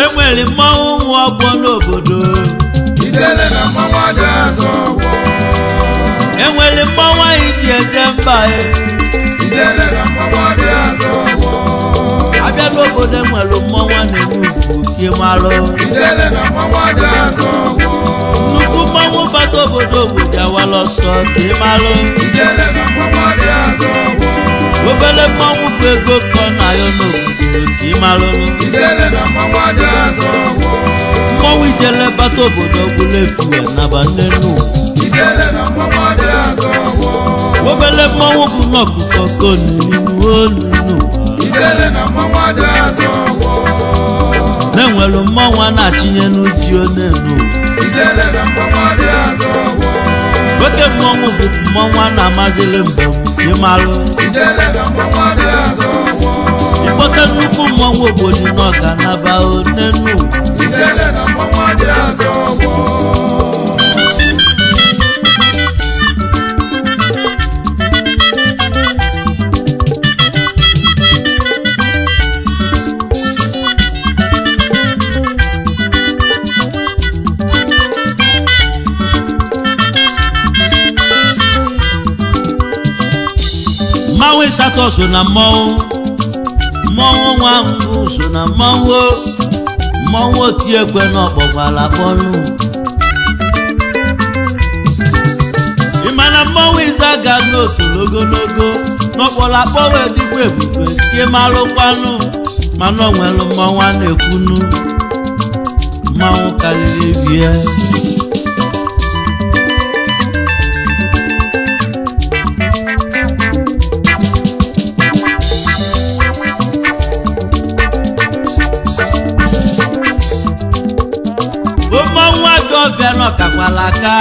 Enwere mmanwụ nwa ọgbọ n'obodo ijele na mmanwụ adị azọ ọgbọ. Enwere mmanwụ anyị ji eje mba ijele na mmanwụ adị azọ ọgbọ. Abịa n'obodo enwere mmanwụ na-enwe ugwu ka ị marụ ijele na mmanwụ adị azọ ọgbọ. Nnukwu mmanwụ bata obodo awala ọsọ ka ị marụ ijele na mmanwụ adị azọ ọgbọ. Obere mmanwụ bụ ego kọ na ya n'obodo ka ị marụ ijele na mmanwụ adị azọ ọgbọ. Mmanwụ ijele bata obodo gburu efu naba nnenu ijele na mmanwụ adị azọ ọgbọ. Obere mmanwụ bụ n'ọkụkọ koninu onunu ijele na mmanwụ adị azọ ọgbọ. Na-enwere mmanwụ a na-achịnye n'uji onenu ijele na mmanwụ adị azọ ọgbọ. Oke mmanwụ bụ mmanwụ a na-amazili mbem ka ị marụ ijele na mmanwụ adị azọ ọgbọ. Ịkpọta nnukwu mmanwụ obodo n'ọga naba onenu ijele na mmanwụ adị azọ ọgbọ. Mmanwụ ịsatọ so na mmanwụ nwa mbụ so na mmanwụ oti ekwe n'ọkpọkwala kpọnụ ịma na mmanwụ ịzaga n'osoro ogologo n'ọkpọla akpọwa edigbo ebube ka ịmalụkwanụ mana o nwere mmanwụ a na-ekwunu mmanwụ karịrị bie mmanwụ ajọ ọfịa n'ọkakwala aka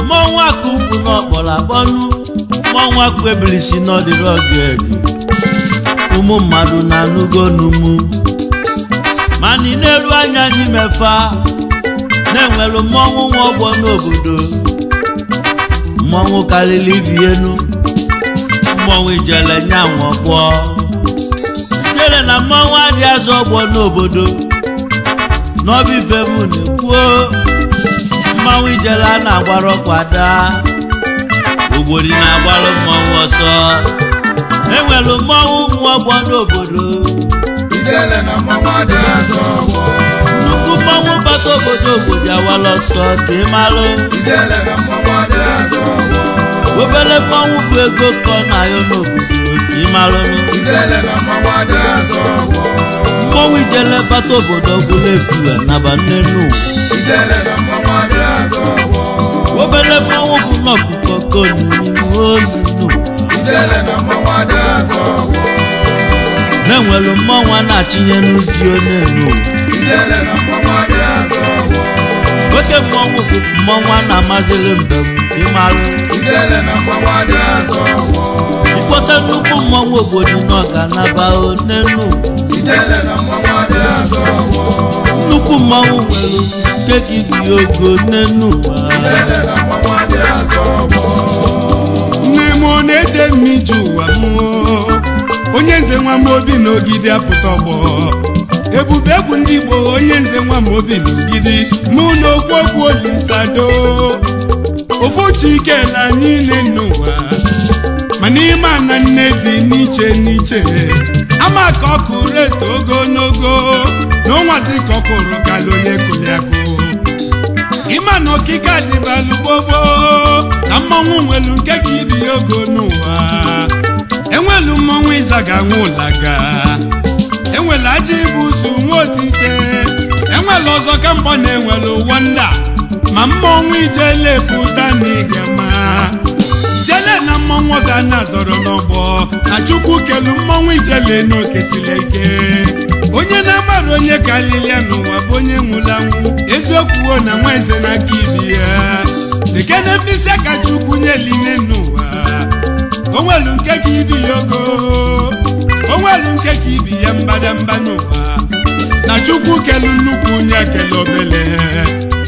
mmanwụ aka ukwu n'ọkpọla akpọnụ mmanwụ akụ ebilisi n'ọdịrị ọgedi ụmụ mmadụ na-anụgo n'umu mana ị na-eru anya n'ime fa na-enwelu mmanwụ nwa ọgbọ n'obodo mmanwụ karịrị ibienu mmanwụ ijele nyanwa ọgbọ ijele na mmanwụ adị azọ ọgbọ n'obodo n'obi ife m na-ekwuo mmanwụ ijele a na-agbara ọkwada ogbori na-agbara mmanwụ ọsọ enwelu mmanwụ nwa ọgbọ n'obodo ijele na mmanwụ adị azọ ọgbọ. nnukwu mmanwụ bata obodo awala ọsọ ka ị marụ ijele na mmanwụ adị azọ ọgbọ. obere mmanwụ bụ ego kọ na ya n'obodo ka ị marụ ijele na mmanwụ adị azọ ọgbọ. mmanwụ ijele bata obodo gburu efu naba nnenu ijele na mmanwụ adị azọ ọgbọ. obere mmanwụ bụ n'ọkụkọ koninu onunu ijele na mmanwụ adị azọ ọgbọ. na-enwelu mmanwụ a na-achịnye n'uji onenu ijele na mmanwụ adị azọ ọgbọ. oke mmanwụ bụ mmanwụ a na-amazili mbem ka ị marụ ijele na mmanwụ adị azọ ọgbọ. ịkpọta nnukwu mmanwụ obodo n'ọga naba onenu ijele na mmanwụ adị azọ ọgbọ. nnukwu mmanwụ nwere keki dị ogo n'enu ijele na mmanwụ adị azọ ọgbọ. Nne m na-ete mmiju ụwa m onye nze nwa m obi n'ogidi apụta ọgbọ ebube egwu ndị Igbo onye nze nwa m obi n'ogidi mụ na okwu Olisado ofu Chikela niile n'ụwa mana ime ana nne dị n'iche n'iche ama ka ọkụrụ eto ogologo na ọnwazi ka ọkụrụ kala onye kụliakụ ịma na okike adịbalụ gbogbo na mmọnwụ nwelu nke ka ibi ogo n'ụwa enwelu mmọnwụ ịzaga nwụlaga enwelu aja ibu ụzọ nwa otite enwelu ọzọ ka mbọ na-enwelu wanda ma mmọnwụ ijele pụta n'igama ijele na mmọnwụ ọzọ na zọrọ n'ọgbọ na Chukwu kelu mmọnwụ ijele n'okesile ike onye na-amara onye kalilia n'ụwa bụ onye nwụlanwụ eziokwu na nwa eze n'aka ibi ya lekene mkpịsị aka Chukwu nyeline n'ụwa onwelu nke ka ibi ya ogo onwelu nke ka ibi ya mbadamba n'ụwa na Chukwu kelu nnukwu onye kele obele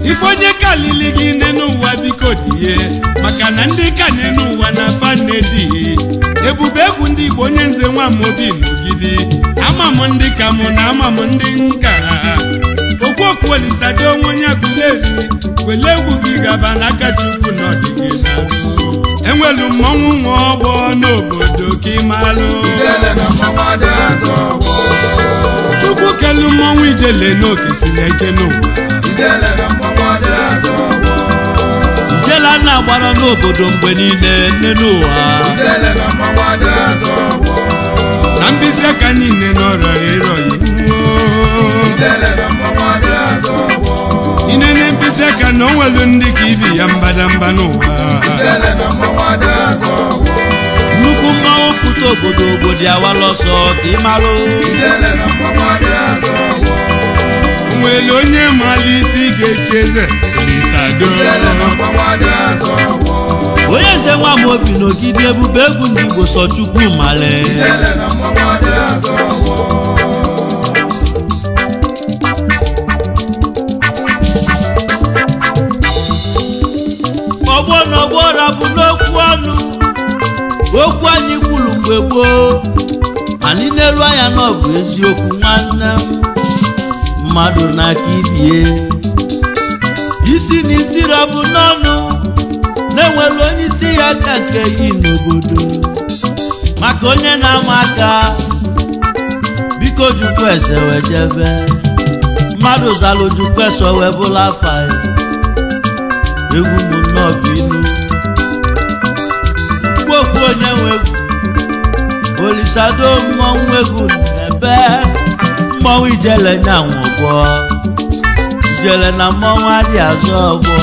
ife onye kalili gị nne n'ụwa biko die maka na ndị ka nne n'ụwa na fanne di ebube egwu ndị Igbo onye nze nwa m obi n'ogidi ama m ndị ka mụ na ama m ndị nka okwu Olisado onwe onye agụleri wele egwu gị gaba n'aka Chukwu n'ọdịgị n'alụ enwelu mmọnwụ nwa ọgbọ n'obodo ka ịmalụ Chukwu kelu mmọnwụ ijele n'okesile ike n'ụwa ijele a na-agbara n'obodo mgbe niile nne n'ụwa na mkpịsị aka niile n'ọrọ ịrọghị inene mkpịsị aka na onwelu ndị ka ibi ya mbadamba n'ụwa nnukwu mmanwụ pụta obodo awala ọsọ ka ịmalụ onwelu onye mala isi ga-echi eze Olisado onye nze nwa m obi n'ogidi ebube egwu ndị Igbo sọ Chukwu male ọgbọ na ọgbọ rabụ n'okwu ọnụ okwu anyị kwuru mgbe gboo anyị n'elu anya na ọ bụ eziokwu nwanne m mmadụ n'aka ibie isi na isi rabụ n'ọnụ na-enwere onye isi ya aka nke yi n'obodo maka onye na-ama aka biko jukwu ese wee jebe mmadụ zalụ jukwu ese wee bụla afa egwu m nnọọ bụ ilu okwu onye nwe egwu Olisado mmọnwụ egwu ebe mmọnwụ ijele nya nwụgbọ ijele na mmọnwụ adị azọ ọgbọ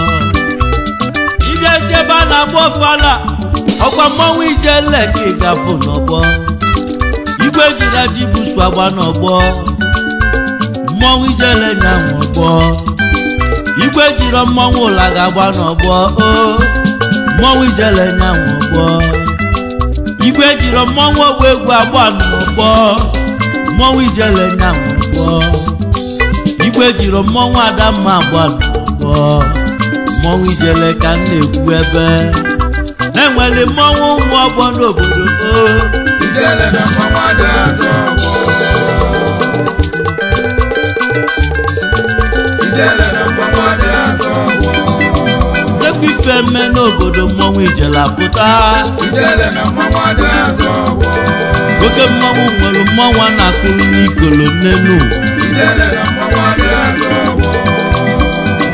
ịbịazi ebe a na-agba ọfala ọkwa mmọnwụ ijele ka ị gafụ n'ọgbọ igwe jiri ji busu agba n'ọgbọ mmọnwụ ijele nya nwụgbọ igwe jiri mmọnwụ ụla ga-agba n'ọgbọ mmọnwụ ijele nya nwụgbọ igwe jiri mmọnwụ ogbe egwu agba n'ọgbọ mmọnwụ ijele nya nwụgbọ igwe jiri mmọnwụ Adamma agba n'ọgbọ mmọnwụ ijele ka m na-ekwu ebe na-enwere mmọnwụ ụmụ ọgbọ n'obodo ijele na mmọnwụ adị azọ ijele na mmọnwụ adị azọ ekwu ife mme n'obodo mmọnwụ ijele apụta ijele na mmọnwụ adị azọ oke mmọnwụ nwere mmọnwụ a na-akụrụ n'ikolo nnenu ijele na mmọnwụ adị azọ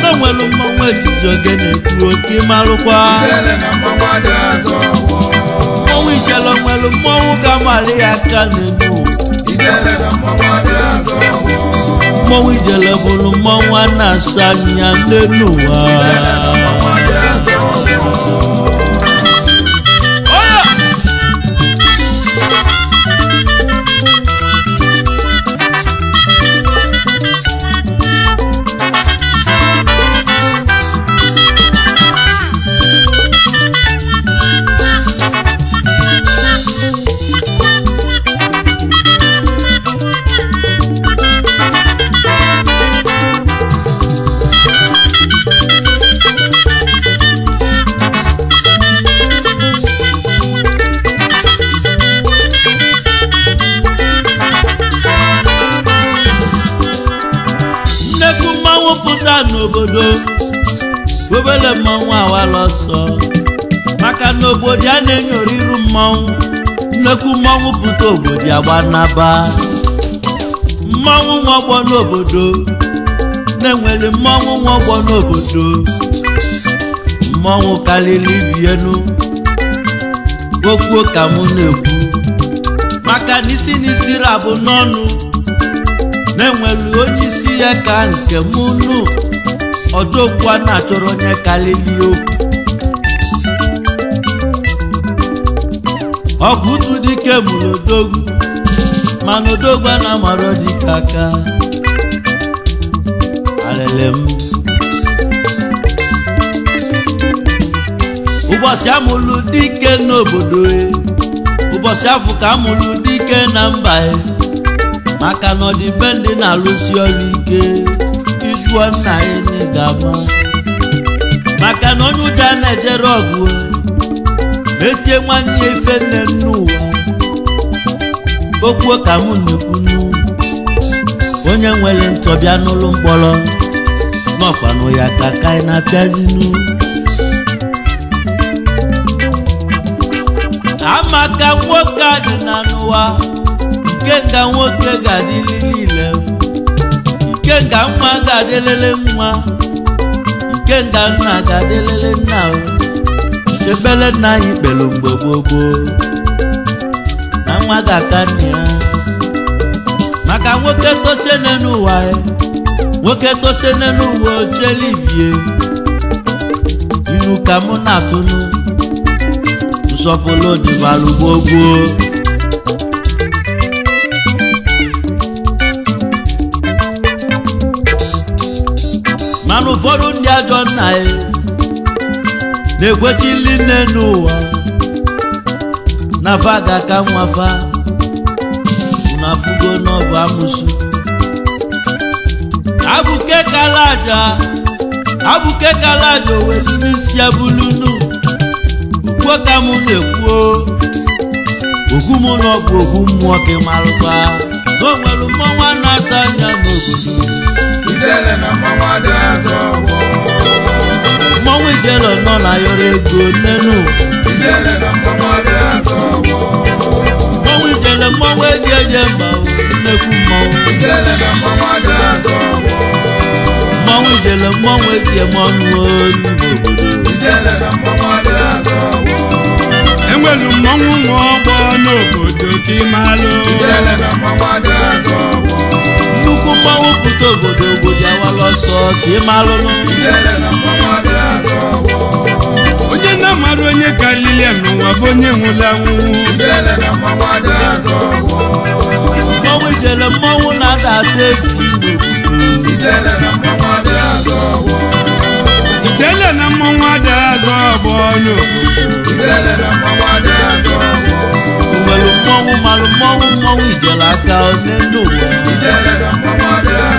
na-enwere mmọnwụ ejizi oge na-ekwu oke marụkwa ijele na mmọnwụ adị azọ mmọnwụ ijele nwere mmọnwụ ga-amalị ya aka n'enu ijele na mmọnwụ adị azọ mmọnwụ ijele bụrụ mmọnwụ a na-asa anya n'enu ụwa n'obodo obele mmọnwụ awala ọsọ maka na obodo a na-enyoriru mmọnwụ nnekwu mmọnwụ pụta obodo agbanaba mmọnwụ nwọgbọ n'obodo na-enwere mmọnwụ nwọgbọ n'obodo mmọnwụ karịrị ibienu okwu ka mụ na-ekwu maka n'isi n'isi rabụ n'ọnụ na-enwere onye isi ya ka nke mụ nụ ọdọkwa na-achọrọ onye karịrị okwu ọgwụ ụtụ dike mụrụ odogwu mana odogwu na-amara dike aka alele m ụbọchị amụlụ dike n'obodo ụbọchị afọ ka amụlụ dike na mba maka na ọdịbendị na-alụsi ọrụ ike ijuo nna ya n'ịgama maka na onye ụja na-ejere ọgụ etie nwanne ya ife nne n'ụwa okwu ka mụ na-ekwunu onye nwere ntọbịa n'ụlọ mkpọrọ n'ọkwanụ ya ka kai na-apịazinu amaka nwoke adị na n'ụwa ikenga nwoke ga-adịli niile ikenga nwa ga-adịlele nwa ikenga nna ga-adịlele nna ebele nna anyị kpelu mgbe gbogbo na nwa ga-aka nne ya maka nwoke tosene n'ụwa nwoke tosene n'ụwa ojelibie ilu ka mụ na-atụnụ nsọpụrụ dịbalụ gbogbo mana ụfọdụ ndị ajọ nna ya na-egwechili nne n'ụwa nafa ga-aka nwafa na fugo n'ọbụ amụsụ abụke kalaja owelu n'isi abụlunu ugbo ka mụ na-ekwu ogwu mụ na ọbụ ogwu mmụọ ka malụkwa na o nwere mmọnwụ na-asa anya n'obodo ijele na mmọnwụ adị azọ mmọnwụ ijele nọ na yọrọ ego nnenu ijele na mmọnwụ adị azọ mmọnwụ ijele mmọnwụ eji eje mba nnekwu mmọnwụ ijele na mmọnwụ adị azọ mmọnwụ ijele mmọnwụ eji eme ọnụ n'ime obodo ijele na mmọnwụ adị azọ enwelu mmọnwụ nwe ọgbọ n'obodo ka ịmalụ ijele na mmọnwụ adị azọ nnukwu mmọnwụ pụta obodo obodo awala ọsọ ka ịmalụnụ ijele na mmọnwụ adị azọ onye na-amarụ onye karịrị ya n'ụwa bụ onye nwụrụ anwụ ijele na mmọnwụ adị azọ mmọnwụ ijele mmọnwụ na-ada ata efi ijele na mmọnwụ adị azọ ijele na mmọnwụ adị azọ bụ n'obodo ijele na mmọnwụ adị azọ onwere mmọnwụ malụ mmọnwụ ijele aka onye n'ụwa ijele na mmọnwụ adị azọ